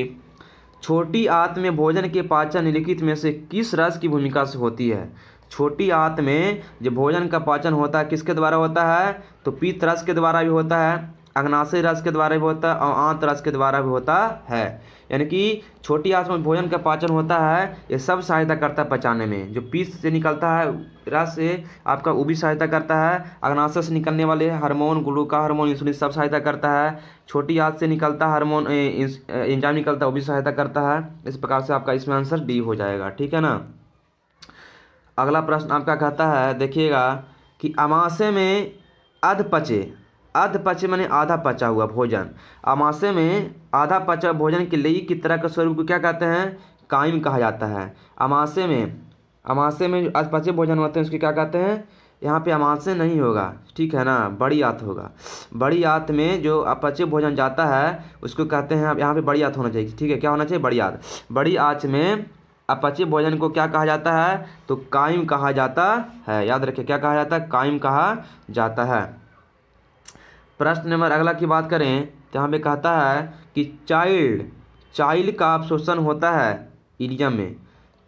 छोटी आंत में भोजन के पाचन निम्नलिखित में से किस रस की भूमिका से होती है? छोटी आंत में जो भोजन का पाचन होता है किसके द्वारा होता है? तो पीत रस के द्वारा भी होता है, अग्नाशय रस के द्वारा भी होता है और आंत रस के द्वारा भी होता है। यानी कि छोटी आंत में भोजन का पाचन होता है, ये सब सहायता करता है पचाने में। जो पीत से निकलता है रस से आपका वो भी सहायता करता है। अग्नाशय से निकलने वाले हार्मोन, ग्लूका हार्मोन, इंसुलिन सब सहायता करता है। छोटी आंत से निकलता हार्मोन एंजाइम निकलता है वो भी सहायता करता है। इस प्रकार से आपका इसमें आंसर डी हो जाएगा। ठीक है ना। अगला प्रश्न आपका कहता है देखिएगा कि अमाशय में अधपचे माने आधा पचा हुआ भोजन, अमाशय में आधा पचा भोजन के लिए की तरह के स्वरूप को क्या कहते हैं? कायम कहा जाता है। अमाशय में जो अधपचे भोजन होते हैं उसके क्या कहते हैं? यहाँ पे अमाशय नहीं होगा, ठीक है ना, बड़ी आंत होगा। बड़ी आंत में जो अपचे भोजन जाता है उसको कहते हैं, यहाँ पे बड़ी आंत होना चाहिए। ठीक है, क्या होना चाहिए? बड़ी आंत। बड़ी आंत में अपचे भोजन को क्या कहा जाता है? तो कायम कहा जाता है। याद रखिए क्या कहा जाता है? कायम कहा जाता है। प्रश्न नंबर अगला की बात करें तो यहाँ पे कहता है कि चाइल्ड का अवशोषण होता है इलियम में।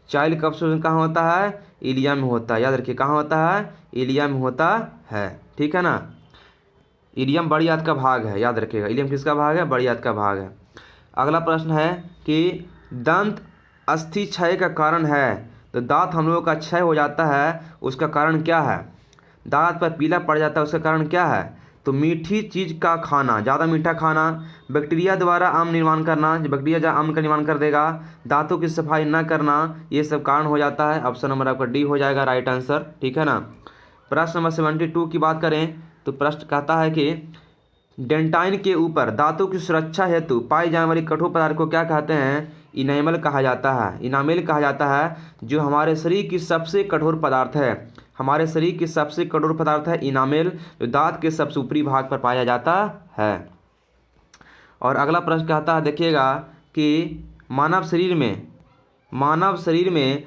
चाइल्ड का अवशोषण कहाँ होता है? इलियम में होता है। याद रखिए कहाँ होता है? इलियम में होता है। ठीक है ना। इलियम बड़ी आंत का भाग है। याद रखिएगा इलियम किसका भाग है? बड़ी आंत का भाग है। अगला प्रश्न है कि दंत अस्थि क्षय का कारण है। तो दांत हम लोगों का क्षय हो जाता है, उसका कारण क्या है? दांत पर पीला पड़ जाता है, उसका कारण क्या है? तो मीठी चीज़ का खाना, ज़्यादा मीठा खाना, बैक्टीरिया द्वारा आम निर्माण करना, जो बैक्टीरिया जो आम का निर्माण कर देगा, दांतों की सफाई न करना, ये सब कारण हो जाता है। ऑप्शन नंबर आपका डी हो जाएगा राइट आंसर। ठीक है ना। प्रश्न नंबर 72 की बात करें तो प्रश्न कहता है कि डेंटाइन के ऊपर दांतों की सुरक्षा हेतु पाई जाने वाली कठोर पदार्थ को क्या कहते हैं? इनामेल कहा जाता है। इनामेल कहा जाता है, जो हमारे शरीर की सबसे कठोर पदार्थ है। हमारे शरीर की सबसे कठोर पदार्थ है इनामेल, जो दांत के सबसे ऊपरी भाग पर पाया जाता है। और अगला प्रश्न कहता है देखिएगा कि मानव शरीर में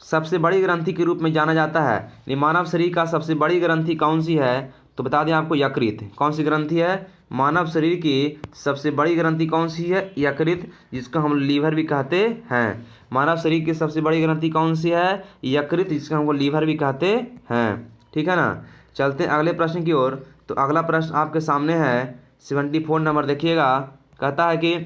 सबसे बड़ी ग्रंथि के रूप में जाना जाता है। ये मानव शरीर का सबसे बड़ी ग्रंथि कौन सी है? तो बता दें आपको यकृत। कौन सी ग्रंथि है? मानव शरीर की सबसे बड़ी ग्रंथि कौन सी है? यकृत, जिसको हम लीवर भी कहते हैं। मानव शरीर की सबसे बड़ी ग्रंथि कौन सी है? यकृत, जिसको हम लीवर भी कहते हैं। ठीक है ना। चलते हैं अगले प्रश्न की ओर। तो अगला प्रश्न आपके सामने है 74 नंबर देखिएगा। कहता है कि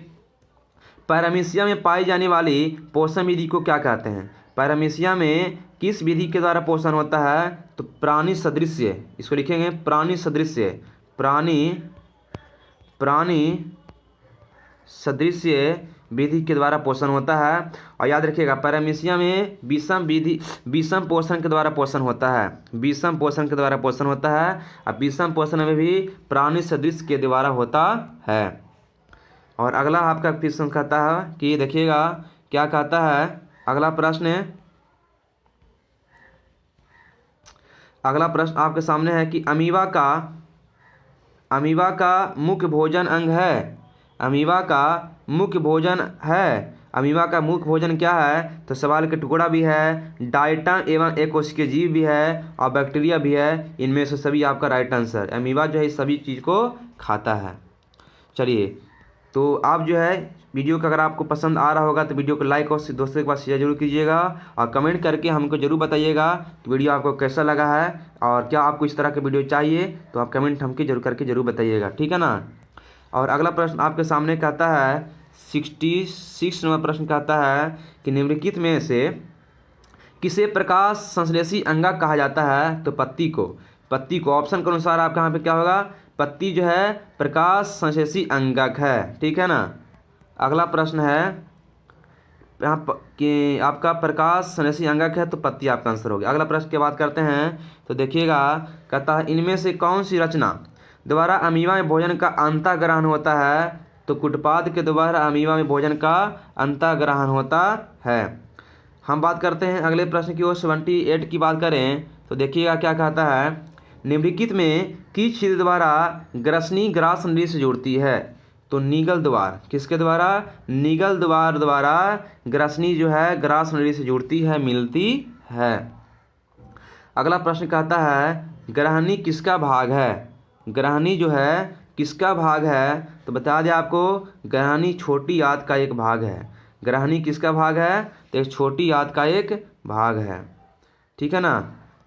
पैरामीशिया में पाई जाने वाली पोषण विधि को क्या कहते हैं? पैरामीशिया में किस विधि के द्वारा पोषण होता है? तो प्राणी सदृश्य, इसको लिखेंगे प्राणी सदृश्य, प्राणी सदृश्य विधि के द्वारा पोषण होता है। और याद रखिएगा पैरामीशिया में विषम पोषण के द्वारा पोषण होता है। विषम पोषण के द्वारा पोषण होता है, और विषम पोषण में भी प्राणी सदृश के द्वारा होता है। और अगला आपका प्रश्न कहता है कि देखिएगा क्या कहता है। अगला प्रश्न आपके सामने है कि अमीबा का अमीबा का मुख्य भोजन अंग है? अमीबा का मुख्य भोजन है? अमीबा का मुख्य भोजन क्या है? तो सवाल के टुकड़ा भी है, डायटम एवं एकोशिकीय जीव भी है और बैक्टीरिया भी है। इनमें से सभी आपका राइट आंसर। अमीबा जो है इस सभी चीज़ को खाता है। चलिए, तो आप जो है वीडियो का अगर आपको पसंद आ रहा होगा तो वीडियो को लाइक और दोस्तों के पास शेयर जरूर कीजिएगा और कमेंट करके हमको जरूर बताइएगा कि वीडियो आपको कैसा लगा है और क्या आपको इस तरह के वीडियो चाहिए, तो आप कमेंट हमको जरूर बताइएगा, ठीक है ना। और अगला प्रश्न आपके सामने कहता है 66 नंबर प्रश्न कहता है कि निम्नलिखित में से किसे प्रकाश संश्लेषी अंगक कहा जाता है? तो पत्ती को ऑप्शन के अनुसार आपके यहाँ पे क्या होगा, पत्ती जो है प्रकाश संश्लेषी अंगक है, ठीक है ना। अगला प्रश्न है यहाँ कि आपका प्रकाश संश्लेषी अंगक है तो पत्ती आपका आंसर हो गया। अगला प्रश्न की बात करते हैं तो देखिएगा, कहता है इनमें से कौन सी रचना द्वारा अमीबा में भोजन का अंतःग्रहण होता है? तो कुटपाद के द्वारा अमीबा में भोजन का अंतःग्रहण होता है। हम बात करते हैं अगले प्रश्न की ओर 78 की बात करें तो देखिएगा क्या कहता है, निम्नलिखित में किस छिद्र द्वारा ग्रसनी ग्रास नली से जुड़ती है? तो निगल द्वार। किसके द्वारा? निगल द्वार द्वारा ग्रसनी जो है ग्रास नली से जुड़ती है, मिलती है। अगला प्रश्न कहता है ग्रहणी किसका भाग है? ग्रहणी जो है किसका भाग है? तो बता दें आपको, ग्रहणी छोटी आंत का एक भाग है। ग्रहणी किसका भाग है? तो एक छोटी आंत का एक भाग है, ठीक है ना।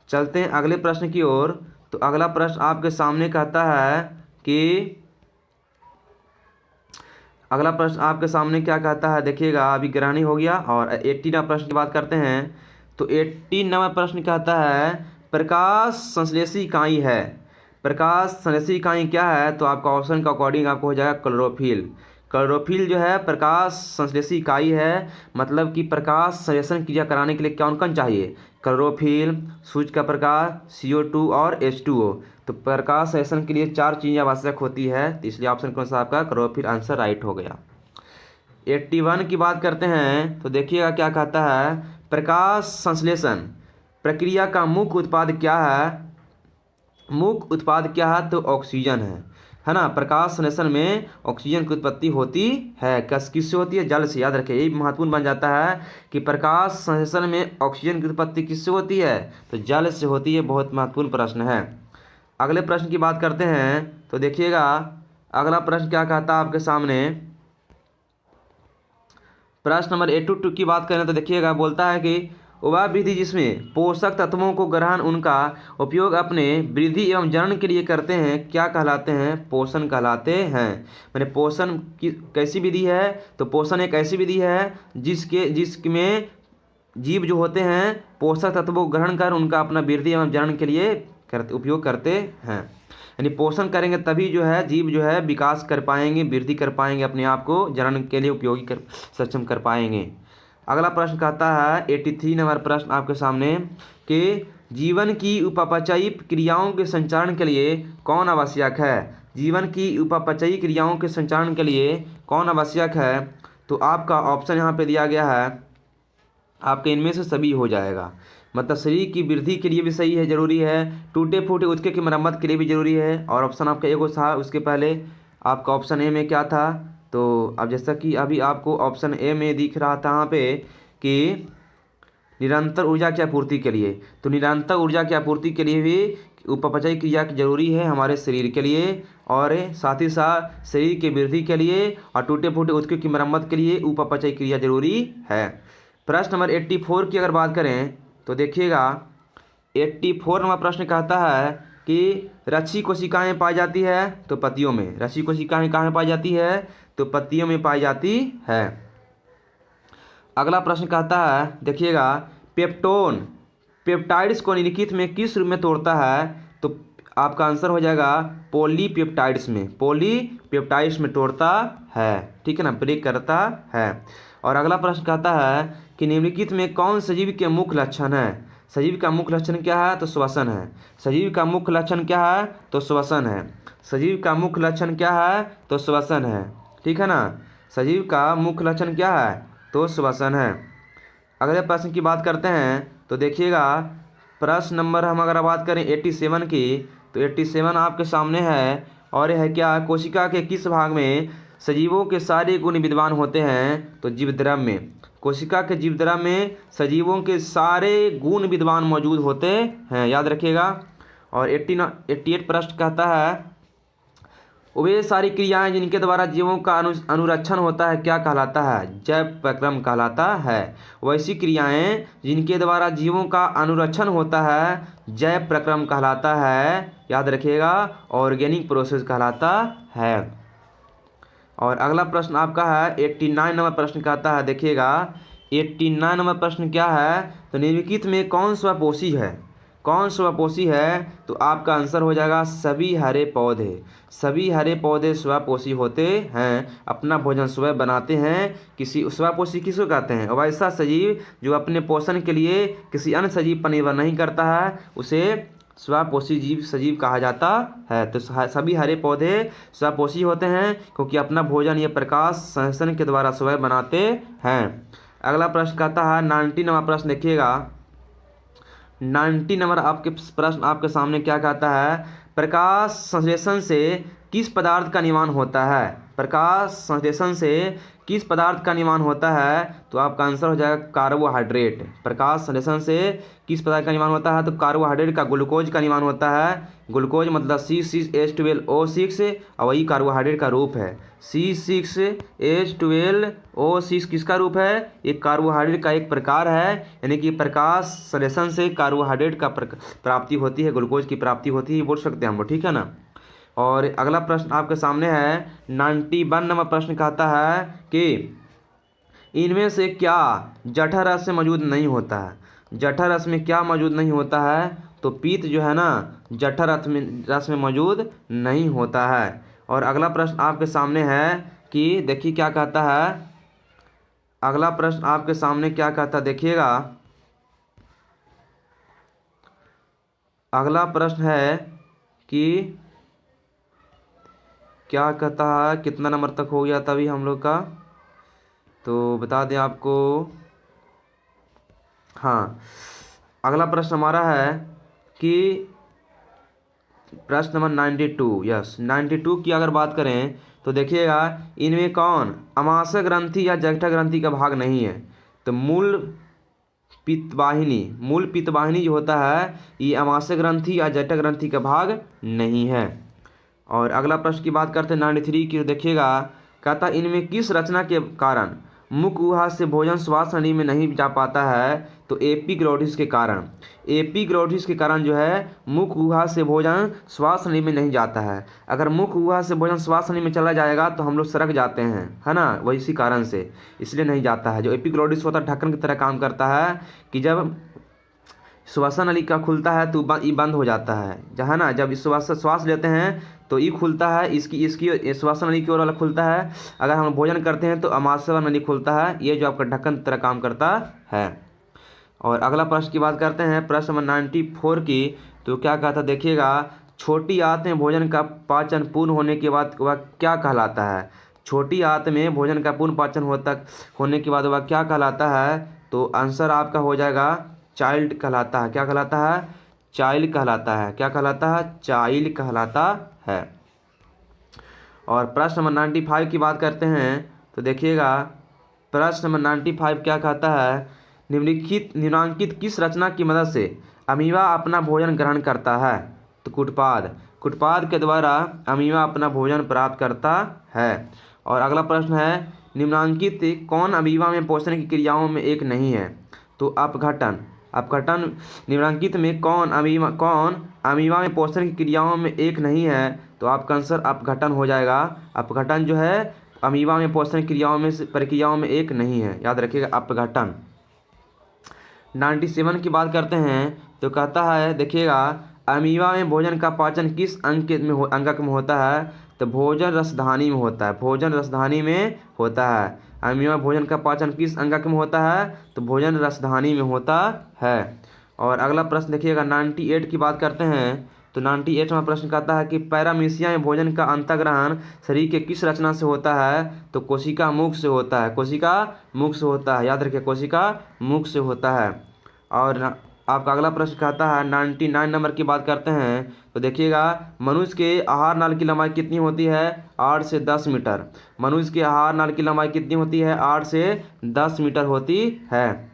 चलते हैं अगले प्रश्न की ओर। तो अगला प्रश्न आपके सामने कहता है कि अगला प्रश्न आपके सामने क्या कहता है, देखिएगा अभी ग्रहणी हो गया और 80 नंबर प्रश्न की बात करते हैं। तो 80 नंबर प्रश्न कहता है प्रकाश संश्लेषी इकाई है। प्रकाश संश्लेषी इकाई क्या है? तो आपका ऑप्शन का अकॉर्डिंग आपको हो जाएगा क्लोरोफिल। क्लोरोफिल जो है प्रकाश संश्लेषी इकाई है, मतलब कि प्रकाश संश्लेषण क्रिया कराने के लिए कौन कौन चाहिए? क्लोरोफिल, सूर्य का प्रकाश, CO2 और H2O। तो प्रकाश संश्लेषण के लिए 4 चीज़ें आवश्यक होती है, तो इसलिए ऑप्शन कौन सा आपका क्लोरोफिल आंसर राइट हो गया। 81 की बात करते हैं तो देखिएगा क्या कहता है, प्रकाश संश्लेषण प्रक्रिया का मुख्य उत्पाद क्या है? मुख्य उत्पाद क्या है? तो ऑक्सीजन है ना। प्रकाश संश्लेषण में ऑक्सीजन की उत्पत्ति होती है। किससे होती है? जल से। याद रखिए, यही महत्वपूर्ण बन जाता है कि प्रकाश संश्लेषण में ऑक्सीजन की उत्पत्ति किससे होती है? तो जल से होती है। बहुत महत्वपूर्ण प्रश्न है। अगले प्रश्न की बात करते हैं तो देखिएगा अगला प्रश्न क्या कहता है आपके सामने। प्रश्न नंबर 82 की बात करें तो देखिएगा, बोलता है कि वह विधि जिसमें पोषक तत्वों को ग्रहण उनका उपयोग अपने वृद्धि एवं जनन के लिए करते हैं क्या कहलाते हैं? पोषण कहलाते हैं। मैंने पोषण की कैसी विधि है? तो पोषण एक ऐसी विधि है जिसमें जीव जो होते हैं पोषक तत्वों को ग्रहण कर उनका अपना वृद्धि एवं जनन के लिए उपयोग करते हैं। यानी पोषण करेंगे तभी जो है जीव जो है विकास कर पाएंगे, वृद्धि कर पाएंगे, अपने आप को जनन के लिए उपयोगी सक्षम कर पाएंगे। अगला प्रश्न कहता है 83 नंबर प्रश्न आपके सामने कि जीवन की उपापचयी क्रियाओं के संचालन के लिए कौन आवश्यक है? जीवन की उपापचयी क्रियाओं के संचालन के लिए कौन आवश्यक है? तो आपका ऑप्शन यहाँ पे दिया गया है, आपके इनमें से सभी हो जाएगा। मतलब शरीर की वृद्धि के लिए भी सही है, जरूरी है। टूटे फूटे ऊतके की मरम्मत के लिए भी जरूरी है। और ऑप्शन आपका एगो था, उसके पहले आपका ऑप्शन ए में क्या था? तो अब जैसा कि अभी आपको ऑप्शन ए में दिख रहा था यहाँ पे कि निरंतर ऊर्जा की आपूर्ति के लिए, तो निरंतर ऊर्जा की आपूर्ति के लिए भी उपापचय क्रिया की जरूरी है हमारे शरीर के लिए, और साथ ही साथ शरीर की वृद्धि के लिए और टूटे फूटे ऊतकों की मरम्मत के लिए उपापचय क्रिया जरूरी है। प्रश्न नंबर 84 की अगर बात करें तो देखिएगा 84 नंबर प्रश्न कहता है कि रक्षी कोशिकाएं पाई जाती है तो पत्तियों में। रक्षी कोशिकाएं कहाँ पाई जाती है? तो पत्तियों में पाई जाती है। अगला प्रश्न कहता है देखिएगा, पेप्टोन पेप्टाइड्स को निम्नलिखित में किस रूप में तोड़ता है? तो आपका आंसर हो जाएगा पॉलीपेप्टाइड्स में। पॉलीपेप्टाइड्स में तोड़ता है, ठीक है ना, ब्रेक करता है। और अगला प्रश्न कहता है कि निम्नलिखित में कौन सजीव के मुख्य लक्षण है? सजीव का मुख्य लक्षण क्या है? तो श्वसन है। सजीव का मुख्य लक्षण क्या है? तो श्वसन है। सजीव का मुख्य लक्षण क्या है? तो श्वसन है, ठीक है ना। सजीव का मुख्य लक्षण क्या है? तो श्वसन है। अगले प्रश्न की बात करते हैं तो देखिएगा, प्रश्न नंबर हम अगर बात करें 87 की तो 87 आपके सामने है, और यह है क्या, कोशिका के किस भाग में सजीवों के सारे गुण विद्यमान होते हैं? तो जीवद्रव्य में। कोशिका के जीवद्रव्य में सजीवों के सारे गुण विद्यमान मौजूद होते हैं, याद रखिएगा। और 88 प्रश्न कहता है वे सारी क्रियाएं जिनके द्वारा जीवों का अनुरक्षण होता है क्या कहलाता है? जैव प्रक्रम कहलाता है। वैसी क्रियाएं जिनके द्वारा जीवों का अनुरक्षण होता है जैव प्रक्रम कहलाता है, याद रखिएगा। ऑर्गेनिक प्रोसेस कहलाता है। और अगला प्रश्न आपका है 89 नंबर प्रश्न कहता है, देखिएगा 89 नंबर प्रश्न क्या है, तो निम्नलिखित में कौन स्वपोषी है? कौन स्वपोषी है? तो आपका आंसर हो जाएगा सभी हरे पौधे। सभी हरे पौधे स्वपोषी होते हैं, अपना भोजन स्वयं बनाते हैं। किसी स्वपोषी किसको कहते हैं? वैसा सजीव जो अपने पोषण के लिए किसी अन्य सजीव पर निर्भर नहीं करता है, उसे स्वपोषी जीव सजीव कहा जाता है। तो सभी हरे पौधे स्वपोषी होते हैं क्योंकि अपना भोजन ये प्रकाश संश्लेषण के द्वारा स्वयं बनाते हैं। अगला प्रश्न कहता है 90 नंबर प्रश्न, देखिएगा 90 नंबर आपके प्रश्न आपके सामने क्या कहता है, प्रकाश संश्लेषण से किस पदार्थ का निर्माण होता है? प्रकाश संश्लेषण से किस पदार्थ का निर्माण होता है? तो आपका आंसर हो जाएगा कार्बोहाइड्रेट। प्रकाश संश्लेषण से किस पदार्थ का निर्माण होता है? तो कार्बोहाइड्रेट का, ग्लूकोज का निर्माण होता है। ग्लूकोज मतलब C6H12O6 और वही कार्बोहाइड्रेट का रूप है। C6H12O6 किसका रूप है? एक कार्बोहाइड्रेट का एक प्रकार है, यानी कि प्रकाश संश्लेषण से कार्बोहाइड्रेट का प्राप्ति होती है, ग्लूकोज की प्राप्ति होती है, बोल सकते हैं हम लोग, ठीक है ना। और अगला प्रश्न आपके सामने है 91 नंबर प्रश्न कहता है कि इनमें से क्या जठर रस में मौजूद नहीं होता है? जठर रस में क्या मौजूद नहीं होता है? तो पीत जो है ना, जठर रस में मौजूद नहीं होता है। और अगला प्रश्न आपके सामने है कि देखिए क्या कहता है, अगला प्रश्न आपके सामने क्या कहता है, देखिएगा अगला प्रश्न है कि क्या कहता है, कितना नंबर तक हो गया तभी हम लोग का, तो बता दें आपको। हाँ, अगला प्रश्न हमारा है कि प्रश्न नंबर 92, यस 92 की अगर बात करें तो देखिएगा इनमें कौन अमाशय ग्रंथि या जठर ग्रंथि का भाग नहीं है? तो मूल पित्तवाहिनी जो होता है ये अमाशय ग्रंथि या जठर ग्रंथि का भाग नहीं है। और अगला प्रश्न की बात करते हैं 93 की, देखिएगा कहता इनमें किस रचना के कारण मुख गुहा से भोजन श्वास नली में नहीं जा पाता है? तो एपिग्लोटिस के कारण। एपिग्लोटिस के कारण जो है मुख गुहा से भोजन श्वास नली में नहीं जाता है। अगर मुख गुहा से भोजन श्वास नली में चला जाएगा तो हम लोग सरक जाते हैं, है ना, वही इसी कारण से, इसलिए नहीं जाता है। जो एपिग्लोटिस होता है ढक्कन की तरह काम करता है कि जब श्वसन नली का खुलता है तो ये बंद हो जाता है, जहाँ ना जब श्वास लेते हैं तो ये खुलता है, इसकी श्वसन नली की ओर वाला खुलता है। अगर हम भोजन करते हैं तो अमाशय नली खुलता है, ये जो आपका ढक्कन की तरह काम करता है। और अगला प्रश्न की बात करते हैं प्रश्न नंबर 94 की, तो क्या कहता देखिएगा छोटी आंत में भोजन का पाचन पूर्ण होने के बाद वह क्या कहलाता है? छोटी आंत में भोजन का पूर्ण पाचन होने के बाद वह क्या कहलाता है? तो आंसर आपका हो जाएगा चाइल्ड कहलाता है। क्या कहलाता है? चाइल्ड कहलाता है। क्या कहलाता है? चाइल्ड कहलाता है। और प्रश्न नंबर 95 की बात करते हैं तो देखिएगा प्रश्न नंबर 95 क्या कहता है, निम्नांकित किस रचना की मदद से अमीबा अपना भोजन ग्रहण करता है? तो कुटपाद के द्वारा अमीबा अपना भोजन प्राप्त करता है। और अगला प्रश्न है निम्नांकित कौन अमीबा में पोषण की क्रियाओं में एक नहीं है? तो अपघटन निम्नांकित में कौन अमीबा में पोषण की क्रियाओं में एक नहीं है? तो आपका आंसर अपघटन हो जाएगा। अपघटन जो है अमीबा में पोषण प्रक्रियाओं में एक नहीं है, याद रखिएगा अपघटन। 97 की बात करते हैं तो कहता है देखिएगा अमीबा में भोजन का पाचन किस अंगक में होता है? तो भोजन रसधानी में होता है। भोजन रसधानी में होता है। अमीबा भोजन का पाचन किस अंगक में होता है? तो भोजन रसधानी में होता है। और अगला प्रश्न देखिएगा 98 की बात करते हैं तो 98 में प्रश्न कहता है कि पैरामीशिया में भोजन का अंतःग्रहण शरीर के किस रचना से होता है? तो कोशिका मुख से होता है। कोशिका मुख से होता है, याद रखिए कोशिका मुख से होता है। और आपका अगला प्रश्न कहता है 99 नंबर की बात करते हैं। तो देखिएगा, मनुष्य के आहार नाल की लंबाई कितनी होती है? 8 से 10 मीटर। मनुष्य के आहार नाल की लंबाई कितनी होती है? 8 से 10 मीटर होती है।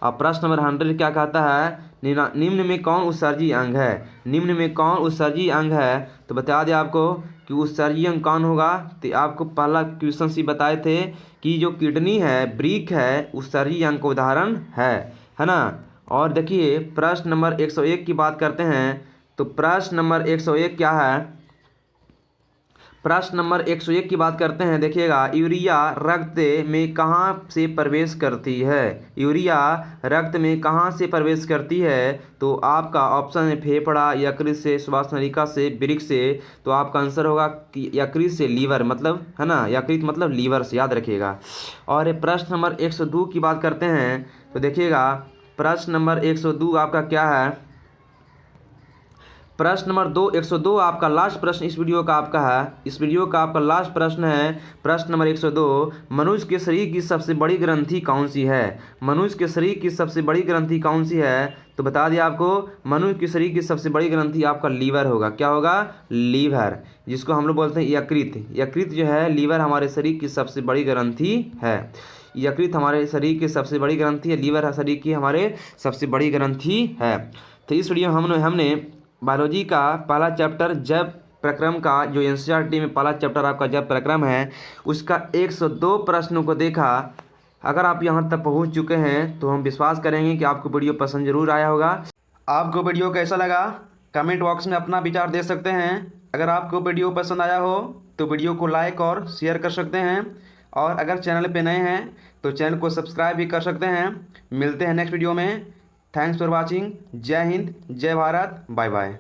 अब प्रश्न नंबर 100 क्या कहता है? निम्न में कौन उत्सर्जी अंग है? निम्न में कौन उत्सर्जी अंग है? तो बता दें आपको कि उत्सर्जी अंग कौन होगा। तो आपको पहला क्वेश्चन सी बताए थे कि जो किडनी है, वृक्क है, उत्सर्जी अंग का उदाहरण है ना। और देखिए प्रश्न नंबर 101 की बात करते हैं। तो प्रश्न नंबर 101 क्या है? प्रश्न नंबर 101 की बात करते हैं। देखिएगा, यूरिया रक्त में कहाँ से प्रवेश करती है? यूरिया रक्त में कहाँ से प्रवेश करती है? तो आपका ऑप्शन है फेफड़ा, यकृत से, श्वास नलिका से, वृक्क से। तो आपका आंसर होगा कि यकृत से, लीवर मतलब, है ना, यकृत मतलब लीवर से, याद रखिएगा। और प्रश्न नंबर 102 की बात करते हैं। तो देखिएगा, प्रश्न नंबर 102 आपका क्या है? प्रश्न नंबर 102 आपका लास्ट प्रश्न इस वीडियो का आपका है। इस वीडियो का आपका लास्ट प्रश्न है। प्रश्न नंबर 102, मनुष्य के शरीर की सबसे बड़ी ग्रंथि कौन सी है? मनुष्य के शरीर की सबसे बड़ी ग्रंथि कौन सी है? तो बता दिया आपको, मनुष्य के शरीर की सबसे बड़ी ग्रंथि आपका लीवर होगा। क्या होगा? लीवर, जिसको हम लोग बोलते हैं यकृत। यकृत जो है, लीवर हमारे शरीर की सबसे बड़ी ग्रंथि है। यकृत हमारे शरीर की सबसे बड़ी ग्रंथि है, लीवर शरीर की हमारे सबसे बड़ी ग्रंथि है। तो इस वीडियो में हमने बायोलॉजी का पहला चैप्टर जैव प्रक्रम का, जो एनसीईआरटी में पहला चैप्टर आपका जैव प्रक्रम है, उसका 102 प्रश्नों को देखा। अगर आप यहाँ तक पहुँच चुके हैं तो हम विश्वास करेंगे कि आपको वीडियो पसंद जरूर आया होगा। आपको वीडियो कैसा लगा कमेंट बॉक्स में अपना विचार दे सकते हैं। अगर आपको वीडियो पसंद आया हो तो वीडियो को लाइक और शेयर कर सकते हैं। और अगर चैनल पे नए हैं तो चैनल को सब्सक्राइब भी कर सकते हैं। मिलते हैं नेक्स्ट वीडियो में। Thanks for watching. जय हिंद, जय भारत, बाय बाय।